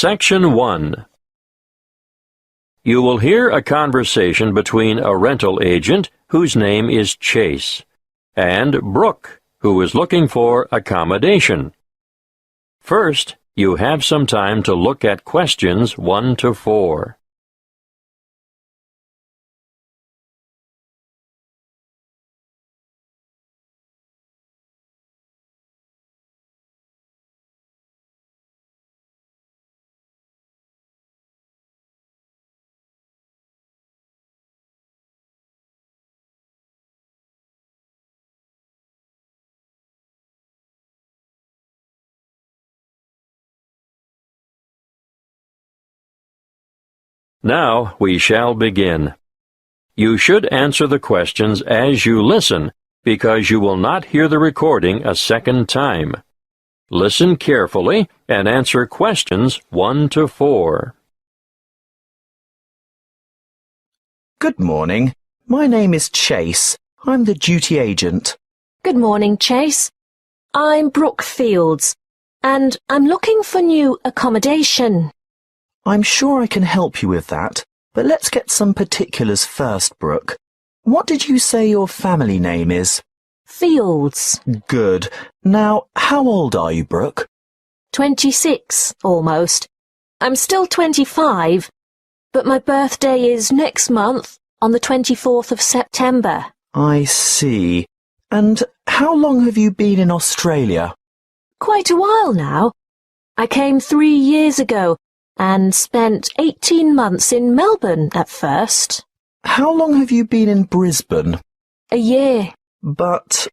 Section 1. You will hear a conversation between a rental agent, whose name is Chase, and Brooke, who is looking for accommodation. First, you have some time to look at questions 1 to 4. Now we shall begin. You should answer the questions as you listen, because you will not hear the recording a second time. Listen carefully and answer questions 1 to 4. Good morning. My name is Chase. I'm the duty agent. Good morning, Chase. I'm Brooke Fields, and I'm looking for new accommodation. I'm sure I can help you with that, but let's get some particulars first, Brooke. What did you say your family name is? Fields. Good. Now, how old are you, Brooke? 26, almost. I'm still 25, but my birthday is next month, on the 24th of September. I see. And how long have you been in Australia? Quite a while now. I came 3 years ago and spent 18 months in Melbourne at first. How long have you been in Brisbane? A year. But...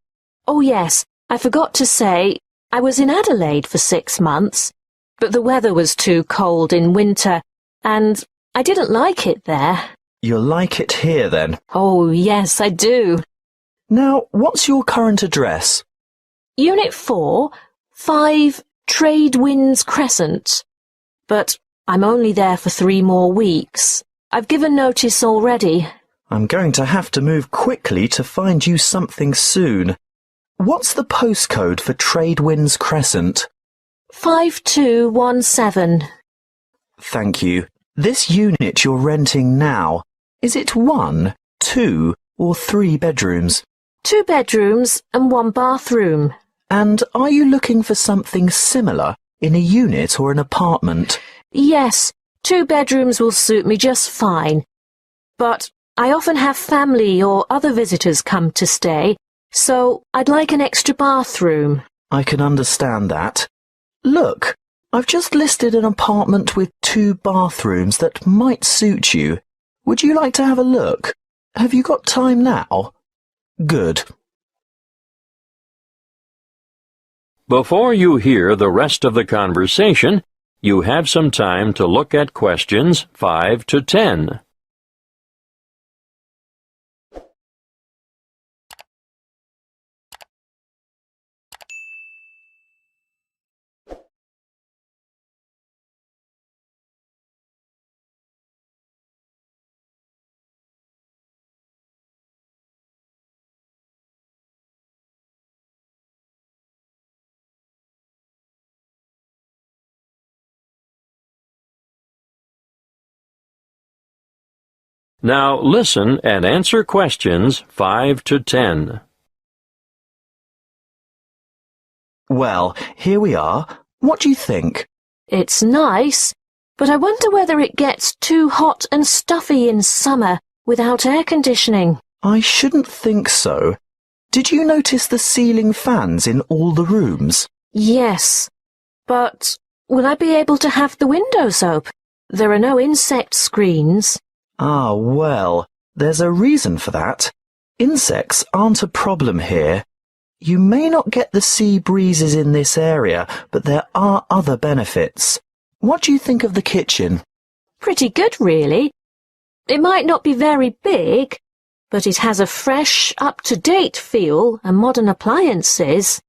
Oh yes, I forgot to say, I was in Adelaide for 6 months, but the weather was too cold in winter, and I didn't like it there. You'll like it here, then? Oh yes, I do. Now, what's your current address? Unit 4, 5 Trade Winds Crescent. But I'm only there for 3 more weeks. I've given notice already. I'm going to have to move quickly to find you something soon. What's the postcode for Trade Winds Crescent? 5217. Thank you. This unit you're renting now, is it 1, 2, or 3 bedrooms? 2 bedrooms and 1 bathroom. And are you looking for something similar in a unit or an apartment? Yes, 2 bedrooms will suit me just fine. But I often have family or other visitors come to stay, so I'd like an extra bathroom. I can understand that. Look, I've just listed an apartment with 2 bathrooms that might suit you. Would you like to have a look? Have you got time now? Good. Before you hear the rest of the conversation, you have some time to look at questions 5 to 10. Now listen and answer questions 5 to 10. Well, here we are. What do you think? It's nice, but I wonder whether it gets too hot and stuffy in summer without air conditioning. I shouldn't think so. Did you notice the ceiling fans in all the rooms? Yes, but will I be able to have the windows open? There are no insect screens. Ah, well, there's a reason for that. Insects aren't a problem here. You may not get the sea breezes in this area, but there are other benefits. What do you think of the kitchen? Pretty good, really. It might not be very big, but it has a fresh, up-to-date feel and modern appliances.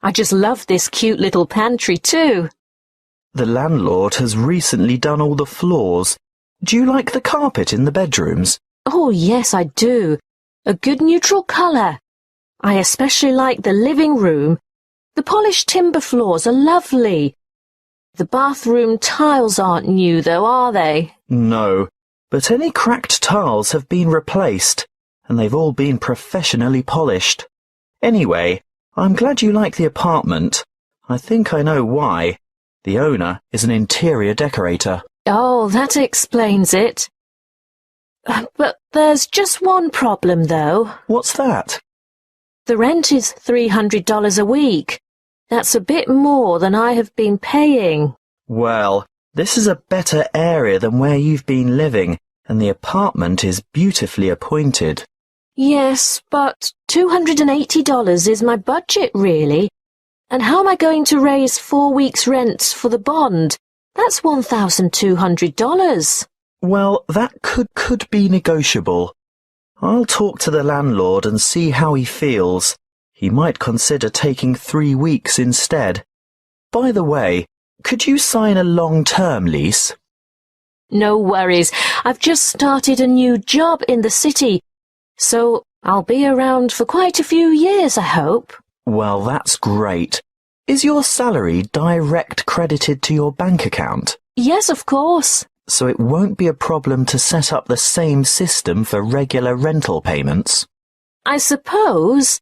I just love this cute little pantry, too. The landlord has recently done all the floors. Do you like the carpet in the bedrooms? Oh, yes, I do. A good neutral colour. I especially like the living room. The polished timber floors are lovely. The bathroom tiles aren't new, though, are they? No, but any cracked tiles have been replaced, and they've all been professionally polished. Anyway, I'm glad you like the apartment. I think I know why. The owner is an interior decorator. Oh, that explains it. But there's just one problem, though. What's that? The rent is $300 a week. That's a bit more than I have been paying. Well, this is a better area than where you've been living, and the apartment is beautifully appointed. Yes, but $280 is my budget, really. And how am I going to raise 4 weeks' rent for the bond? That's $1,200. Well, that could be negotiable. I'll talk to the landlord and see how he feels. He might consider taking 3 weeks instead. By the way, could you sign a long-term lease? No worries. I've just started a new job in the city, so I'll be around for quite a few years, I hope. Well, that's great. Is your salary direct credited to your bank account? Yes, of course. So it won't be a problem to set up the same system for regular rental payments? I suppose.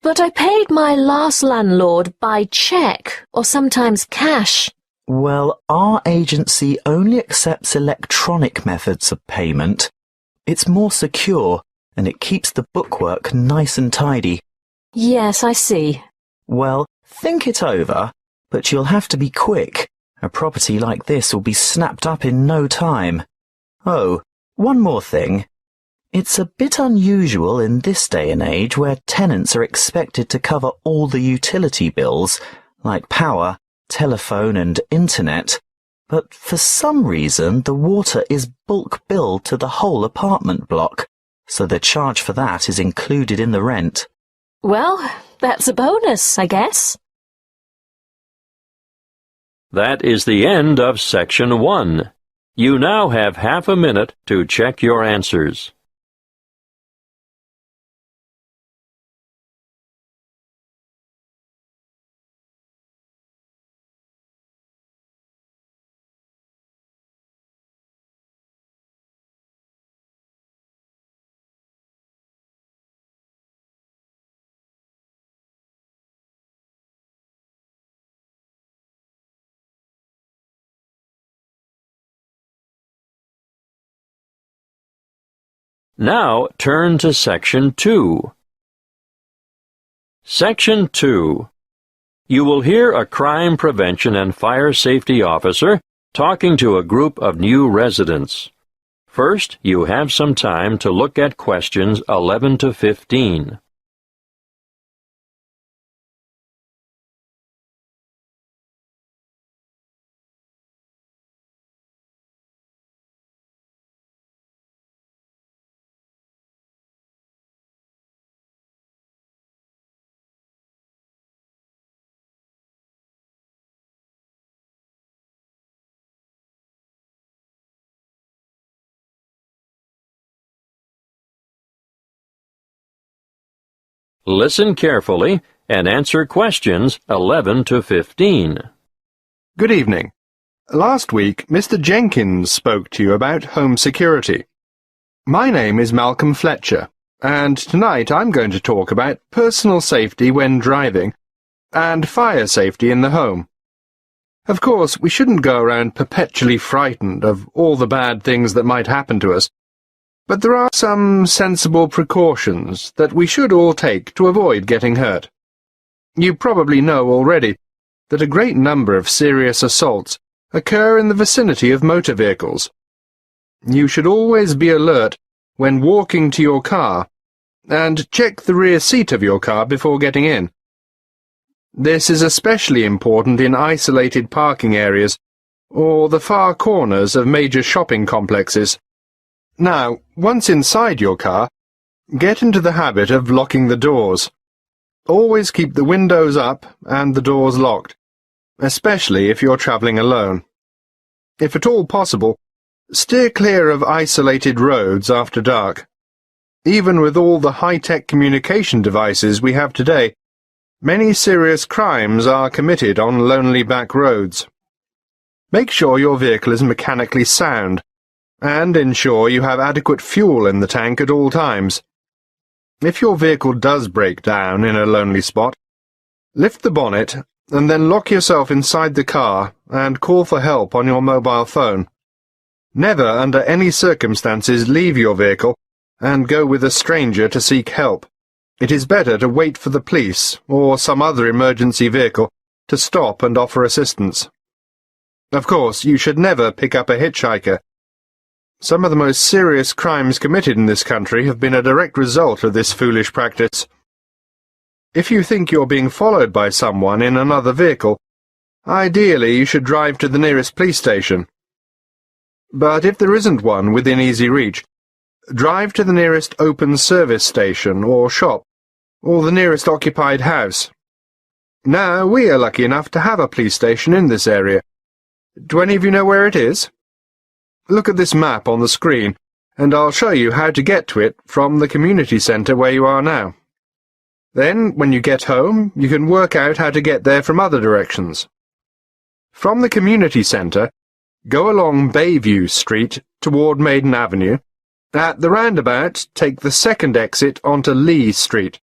But I paid my last landlord by cheque or sometimes cash. Well, our agency only accepts electronic methods of payment. It's more secure and it keeps the bookwork nice and tidy. Yes, I see. Well, think it over, but you'll have to be quick. A property like this will be snapped up in no time. Oh, one more thing. It's a bit unusual in this day and age where tenants are expected to cover all the utility bills, like power, telephone and internet, but for some reason the water is bulk billed to the whole apartment block, so the charge for that is included in the rent. Well, that's a bonus, I guess. That is the end of Section 1. You now have half a minute to check your answers. Now turn to Section 2. Section 2. You will hear a crime prevention and fire safety officer talking to a group of new residents. First, you have some time to look at questions 11 to 15. Listen carefully and answer questions 11 to 15. Good evening. Last week, Mr. Jenkins spoke to you about home security. My name is Malcolm Fletcher, and tonight I'm going to talk about personal safety when driving and fire safety in the home. Of course, we shouldn't go around perpetually frightened of all the bad things that might happen to us, but there are some sensible precautions that we should all take to avoid getting hurt. You probably know already that a great number of serious assaults occur in the vicinity of motor vehicles. You should always be alert when walking to your car and check the rear seat of your car before getting in. This is especially important in isolated parking areas or the far corners of major shopping complexes. Now, once inside your car, get into the habit of locking the doors. Always keep the windows up and the doors locked, especially if you're traveling alone. If at all possible, steer clear of isolated roads after dark. Even with all the high-tech communication devices we have today, many serious crimes are committed on lonely back roads. Make sure your vehicle is mechanically sound, and ensure you have adequate fuel in the tank at all times. If your vehicle does break down in a lonely spot, lift the bonnet and then lock yourself inside the car and call for help on your mobile phone. Never, under any circumstances, leave your vehicle and go with a stranger to seek help. It is better to wait for the police or some other emergency vehicle to stop and offer assistance. Of course, you should never pick up a hitchhiker. Some of the most serious crimes committed in this country have been a direct result of this foolish practice. If you think you're being followed by someone in another vehicle, ideally you should drive to the nearest police station. But if there isn't one within easy reach, drive to the nearest open service station or shop, or the nearest occupied house. Now, we are lucky enough to have a police station in this area. Do any of you know where it is? Look at this map on the screen, and I'll show you how to get to it from the community centre where you are now. Then, when you get home, you can work out how to get there from other directions. From the community centre, go along Bayview Street toward Maiden Avenue. At the roundabout, take the second exit onto Lee Street.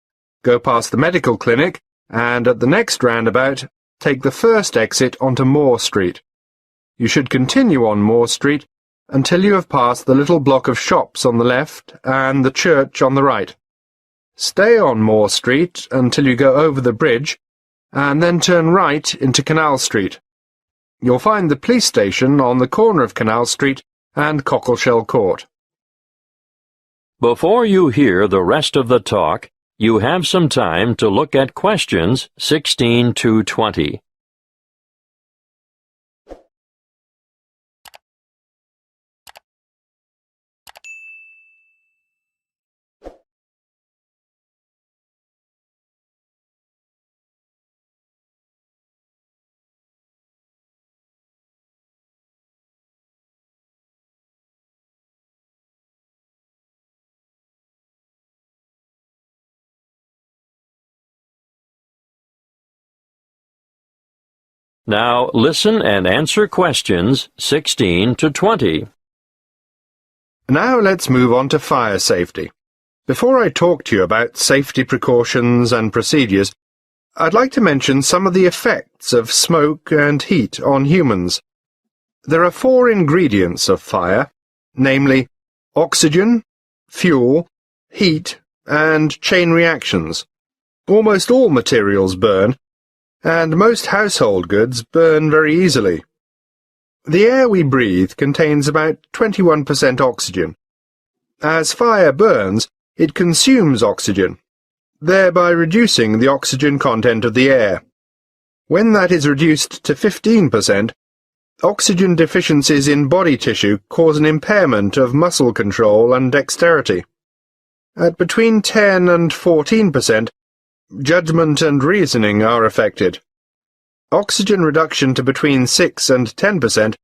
Go past the medical clinic, and at the next roundabout, take the first exit onto Moore Street. You should continue on Moore Street until you have passed the little block of shops on the left and the church on the right. Stay on Moore Street until you go over the bridge, and then turn right into Canal Street. You'll find the police station on the corner of Canal Street and Cockleshell Court. Before you hear the rest of the talk, you have some time to look at questions 16 to 20. Now listen and answer questions 16 to 20. Now let's move on to fire safety. Before I talk to you about safety precautions and procedures, I'd like to mention some of the effects of smoke and heat on humans. There are 4 ingredients of fire, namely oxygen, fuel, heat, and chain reactions. Almost all materials burn, and most household goods burn very easily. The air we breathe contains about 21% oxygen. As fire burns, it consumes oxygen, thereby reducing the oxygen content of the air. When that is reduced to 15%, oxygen deficiencies in body tissue cause an impairment of muscle control and dexterity. At between 10 and 14%, judgment and reasoning are affected. Oxygen reduction to between 6 and 10%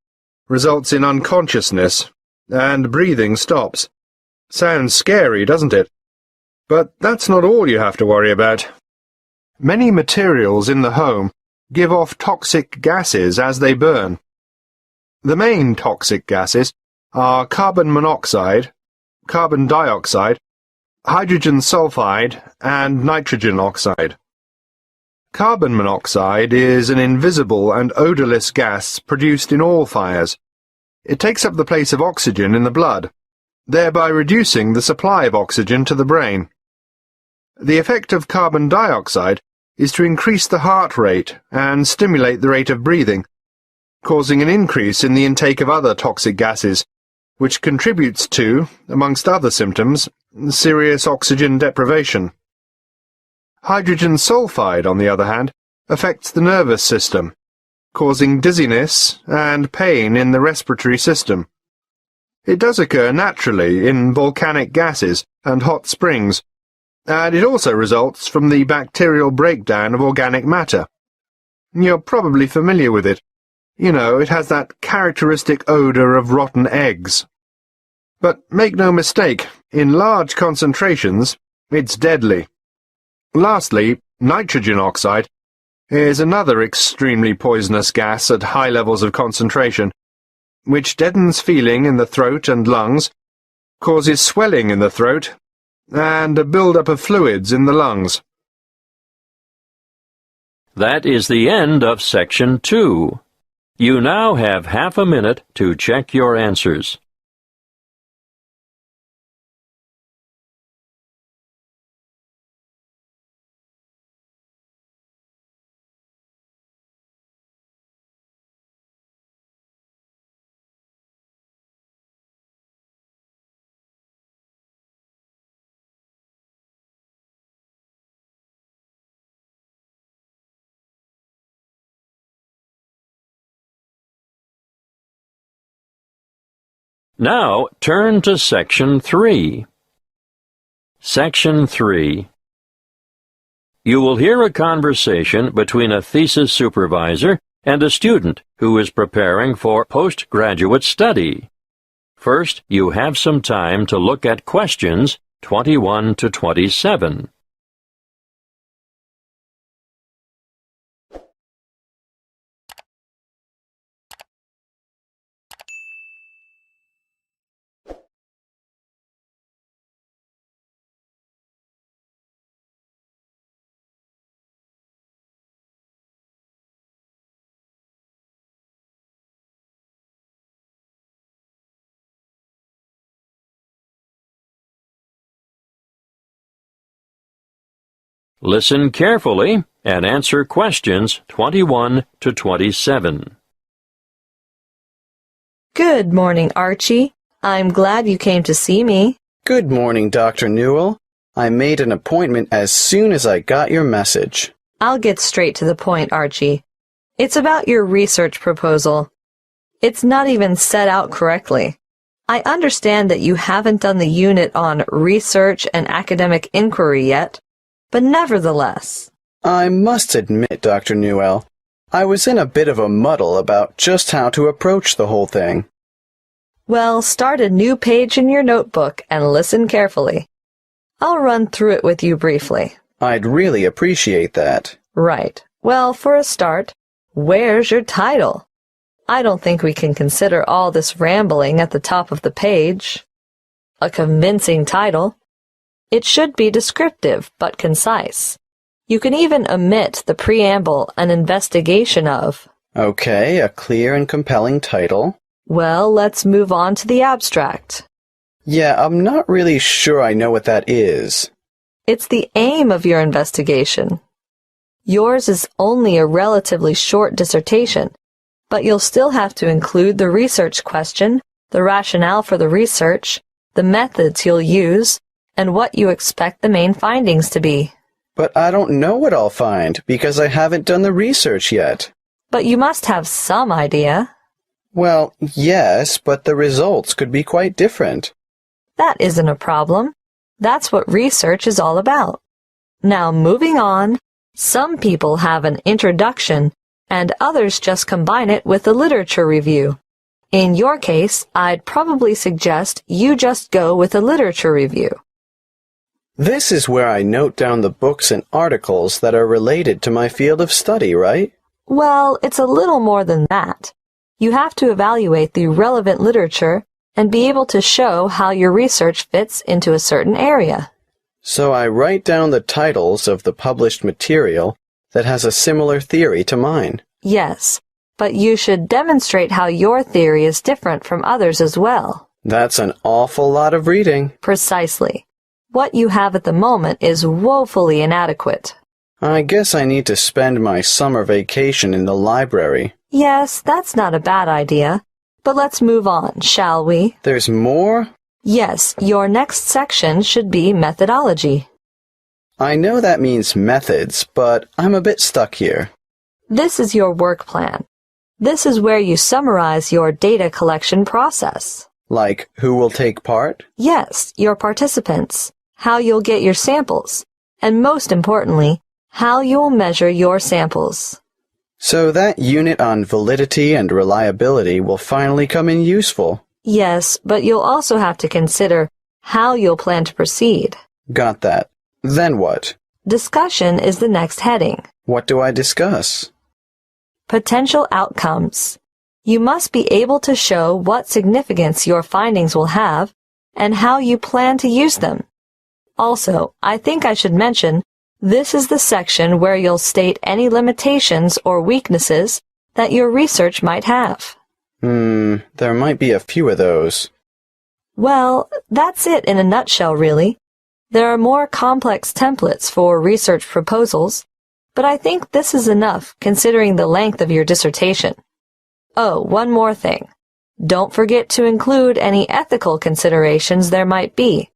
results in unconsciousness, and breathing stops. Sounds scary, doesn't it? But that's not all you have to worry about. Many materials in the home give off toxic gases as they burn. The main toxic gases are carbon monoxide, carbon dioxide, hydrogen sulfide, and nitrogen oxide. Carbon monoxide is an invisible and odorless gas produced in all fires. It takes up the place of oxygen in the blood, thereby reducing the supply of oxygen to the brain. The effect of carbon dioxide is to increase the heart rate and stimulate the rate of breathing, causing an increase in the intake of other toxic gases, which contributes to, amongst other symptoms, serious oxygen deprivation. Hydrogen sulfide, on the other hand, affects the nervous system, causing dizziness and pain in the respiratory system. It does occur naturally in volcanic gases and hot springs, and it also results from the bacterial breakdown of organic matter. You're probably familiar with it. You know, it has that characteristic odor of rotten eggs. But make no mistake, in large concentrations, it's deadly. Lastly, nitrogen oxide is another extremely poisonous gas at high levels of concentration, which deadens feeling in the throat and lungs, causes swelling in the throat, and a build-up of fluids in the lungs. That is the end of Section 2. You now have half a minute to check your answers. Now turn to Section 3. Section 3. You will hear a conversation between a thesis supervisor and a student who is preparing for postgraduate study. First, you have some time to look at questions 21 to 27. Listen carefully and answer questions 21 to 27. Good morning, Archie. I'm glad you came to see me. Good morning, Dr. Newell. I made an appointment as soon as I got your message. I'll get straight to the point, Archie. It's about your research proposal. It's not even set out correctly. I understand that you haven't done the unit on research and academic inquiry yet, but nevertheless. I must admit, Dr. Newell, I was in a bit of a muddle about just how to approach the whole thing. Well, start a new page in your notebook and listen carefully. I'll run through it with you briefly. I'd really appreciate that. Right. Well, for a start, where's your title? I don't think we can consider all this rambling at the top of the page. A convincing title. It should be descriptive but concise. You can even omit the preamble, an investigation of. Okay, a clear and compelling title. Well, let's move on to the abstract. Yeah, I'm not really sure I know what that is. It's the aim of your investigation. Yours is only a relatively short dissertation, but you'll still have to include the research question, the rationale for the research, the methods you'll use, and what you expect the main findings to be. But I don't know what I'll find because I haven't done the research yet. But you must have some idea. Well, yes, but the results could be quite different. That isn't a problem. That's what research is all about. Now, moving on, some people have an introduction, and others just combine it with a literature review. In your case, I'd probably suggest you just go with a literature review. This is where I note down the books and articles that are related to my field of study, right? Well, it's a little more than that. You have to evaluate the relevant literature and be able to show how your research fits into a certain area. So I write down the titles of the published material that has a similar theory to mine. Yes, but you should demonstrate how your theory is different from others as well. That's an awful lot of reading. Precisely. What you have at the moment is woefully inadequate. I guess I need to spend my summer vacation in the library. Yes, that's not a bad idea. But let's move on, shall we? There's more? Yes, your next section should be methodology. I know that means methods, but I'm a bit stuck here. This is your work plan. This is where you summarize your data collection process. Like, who will take part? Yes, your participants, how you'll get your samples, and most importantly, how you'll measure your samples. So that unit on validity and reliability will finally come in useful. Yes, but you'll also have to consider how you'll plan to proceed. Got that. Then what? Discussion is the next heading. What do I discuss? Potential outcomes. You must be able to show what significance your findings will have and how you plan to use them. Also, I think I should mention, this is the section where you'll state any limitations or weaknesses that your research might have. There might be a few of those. Well, that's it in a nutshell, really. There are more complex templates for research proposals, but I think this is enough considering the length of your dissertation. Oh, one more thing. Don't forget to include any ethical considerations there might be.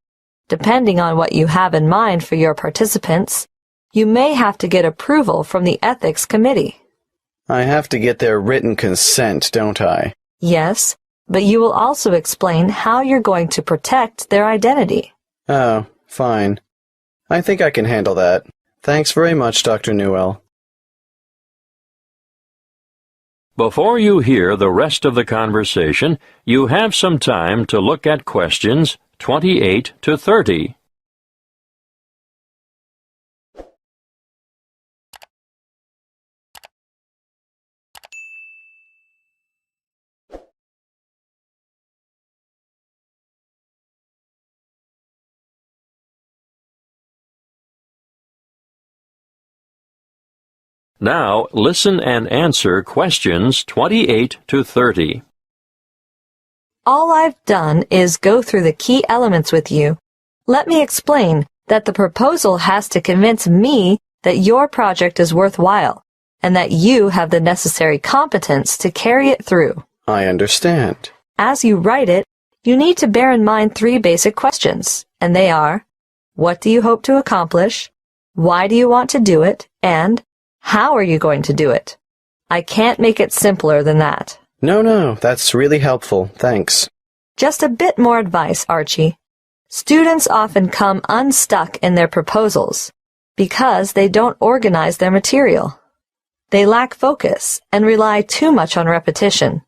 Depending on what you have in mind for your participants, you may have to get approval from the ethics committee. I have to get their written consent, don't I? Yes, but you will also explain how you're going to protect their identity. Oh, fine. I think I can handle that. Thanks very much, Dr. Newell. Before you hear the rest of the conversation, you have some time to look at questions 28 to 30. Now, listen and answer questions 28 to 30. All I've done is go through the key elements with you. Let me explain that the proposal has to convince me that your project is worthwhile and that you have the necessary competence to carry it through. I understand. As you write it, you need to bear in mind 3 basic questions, and they are, what do you hope to accomplish? Why do you want to do it? And how are you going to do it? I can't make it simpler than that. No, that's really helpful. Thanks. Just a bit more advice, Archie. Students often come unstuck in their proposals because they don't organize their material. They lack focus and rely too much on repetition.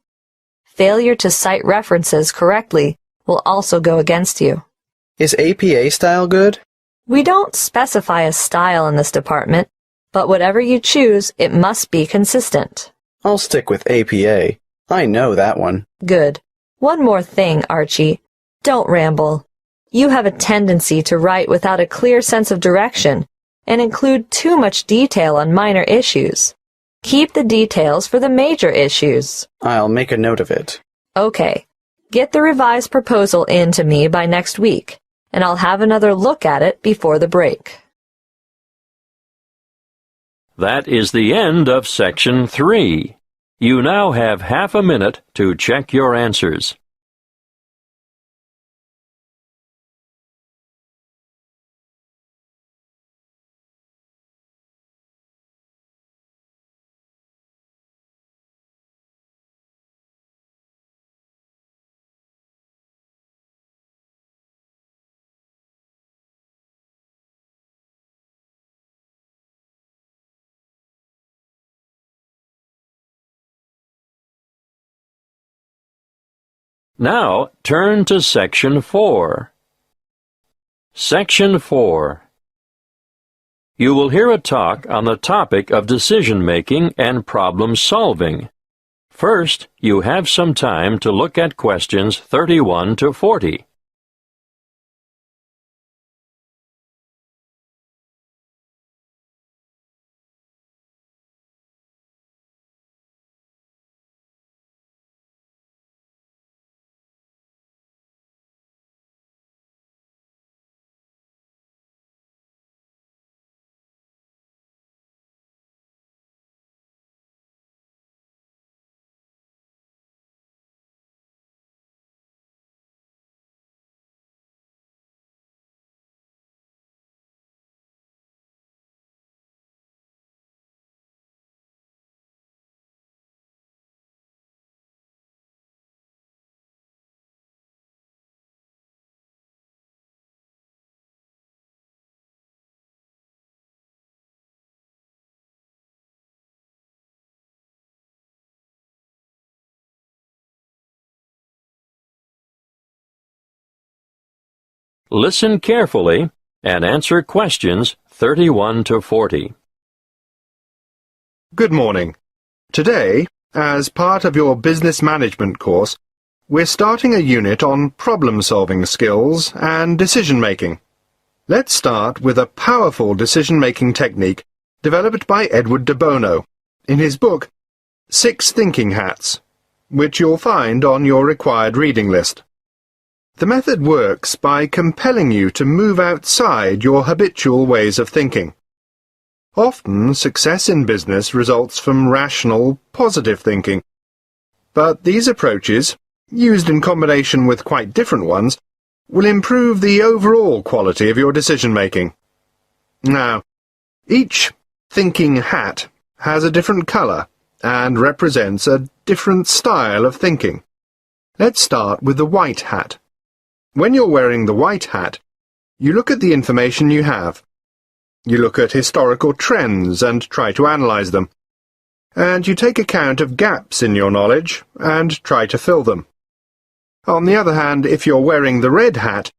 Failure to cite references correctly will also go against you. Is APA style good? We don't specify a style in this department, but whatever you choose, it must be consistent. I'll stick with APA. I know that one. Good. One more thing, Archie. Don't ramble. You have a tendency to write without a clear sense of direction and include too much detail on minor issues. Keep the details for the major issues. I'll make a note of it. Okay. Get the revised proposal in to me by next week, and I'll have another look at it before the break. That is the end of Section 3. You now have half a minute to check your answers. Now, turn to Section 4. Section 4. You will hear a talk on the topic of decision-making and problem-solving. First, you have some time to look at questions 31 to 40. Listen carefully and answer questions 31 to 40. Good morning. Today, as part of your business management course, we're starting a unit on problem-solving skills and decision-making. Let's start with a powerful decision-making technique developed by Edward de Bono in his book 6 Thinking Hats, which you'll find on your required reading list. The method works by compelling you to move outside your habitual ways of thinking. Often, success in business results from rational, positive thinking, but these approaches, used in combination with quite different ones, will improve the overall quality of your decision-making. Now, each thinking hat has a different colour and represents a different style of thinking. Let's start with the white hat. When you're wearing the white hat, you look at the information you have. You look at historical trends and try to analyse them. And you take account of gaps in your knowledge and try to fill them. On the other hand, if you're wearing the red hat,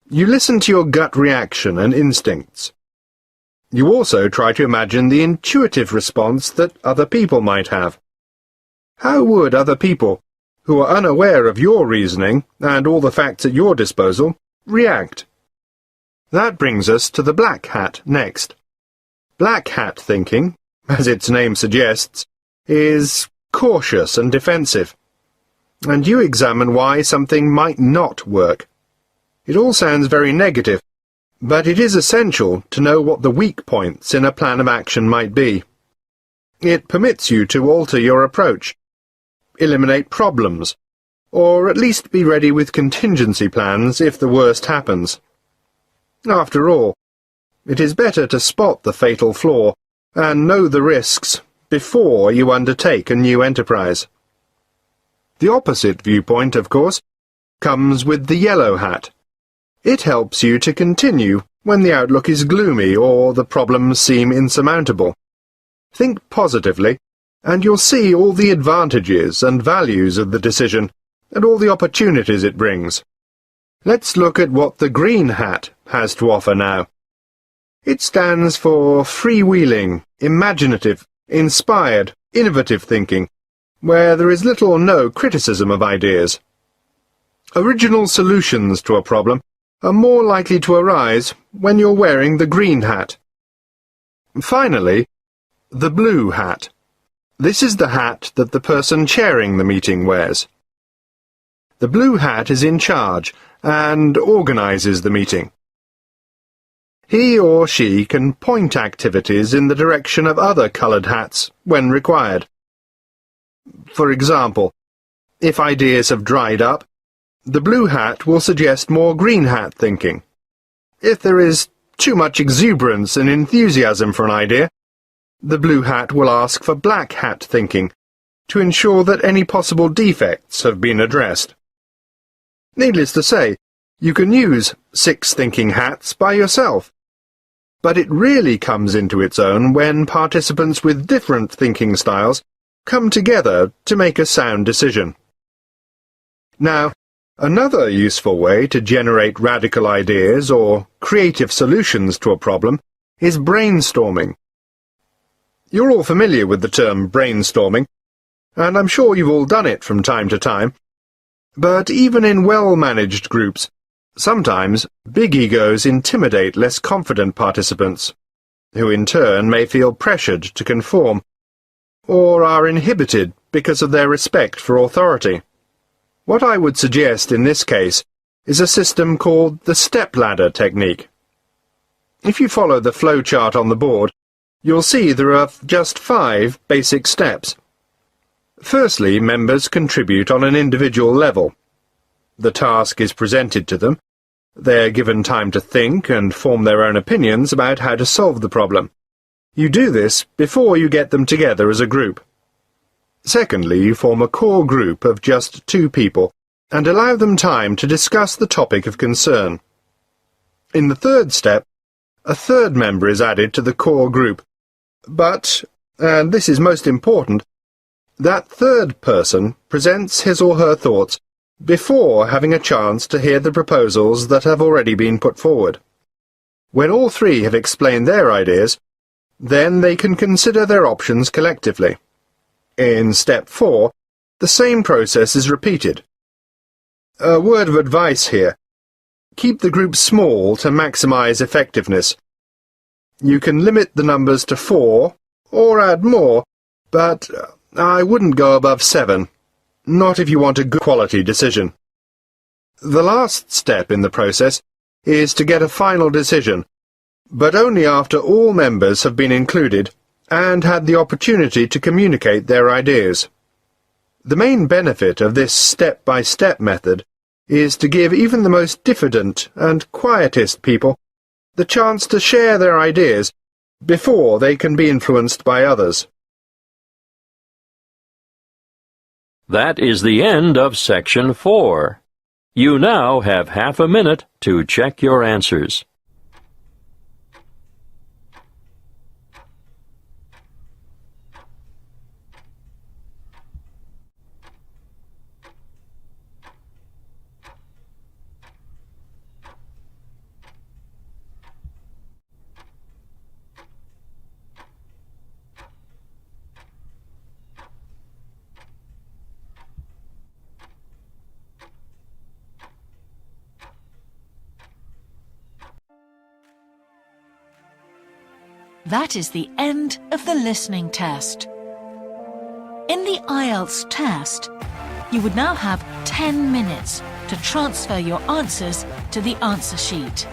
you listen to your gut reaction and instincts. You also try to imagine the intuitive response that other people might have. How would other people, who are unaware of your reasoning and all the facts at your disposal, react? That brings us to the black hat next. Black hat thinking, as its name suggests, is cautious and defensive, and you examine why something might not work. It all sounds very negative, but it is essential to know what the weak points in a plan of action might be. It permits you to alter your approach, eliminate problems, or at least be ready with contingency plans if the worst happens. After all, it is better to spot the fatal flaw and know the risks before you undertake a new enterprise. The opposite viewpoint, of course, comes with the yellow hat. It helps you to continue when the outlook is gloomy or the problems seem insurmountable. Think positively, and you'll see all the advantages and values of the decision, and all the opportunities it brings. Let's look at what the green hat has to offer now. It stands for freewheeling, imaginative, inspired, innovative thinking, where there is little or no criticism of ideas. Original solutions to a problem are more likely to arise when you're wearing the green hat. Finally, the blue hat. This is the hat that the person chairing the meeting wears. The blue hat is in charge and organizes the meeting. He or she can point activities in the direction of other colored hats when required. For example, if ideas have dried up, the blue hat will suggest more green hat thinking. If there is too much exuberance and enthusiasm for an idea, the blue hat will ask for black hat thinking to ensure that any possible defects have been addressed. Needless to say, you can use 6 thinking hats by yourself, but it really comes into its own when participants with different thinking styles come together to make a sound decision. Now, another useful way to generate radical ideas or creative solutions to a problem is brainstorming. You're all familiar with the term brainstorming, and I'm sure you've all done it from time to time. But even in well-managed groups, sometimes big egos intimidate less confident participants, who in turn may feel pressured to conform, or are inhibited because of their respect for authority. What I would suggest in this case is a system called the stepladder technique. If you follow the flowchart on the board, you'll see there are just 5 basic steps. Firstly, members contribute on an individual level. The task is presented to them. They're given time to think and form their own opinions about how to solve the problem. You do this before you get them together as a group. Secondly, you form a core group of just 2 people and allow them time to discuss the topic of concern. In the third step, a third member is added to the core group, but, and this is most important, that third person presents his or her thoughts before having a chance to hear the proposals that have already been put forward. When all three have explained their ideas, then they can consider their options collectively. In step 4, the same process is repeated. A word of advice here. Keep the group small to maximize effectiveness. You can limit the numbers to 4, or add more, but I wouldn't go above 7. Not if you want a good quality decision. The last step in the process is to get a final decision, but only after all members have been included and had the opportunity to communicate their ideas. The main benefit of this step-by-step method is to give even the most diffident and quietest people the chance to share their ideas before they can be influenced by others. That is the end of Section 4. You now have half a minute to check your answers. That is the end of the listening test. In the IELTS test, you would now have 10 minutes to transfer your answers to the answer sheet.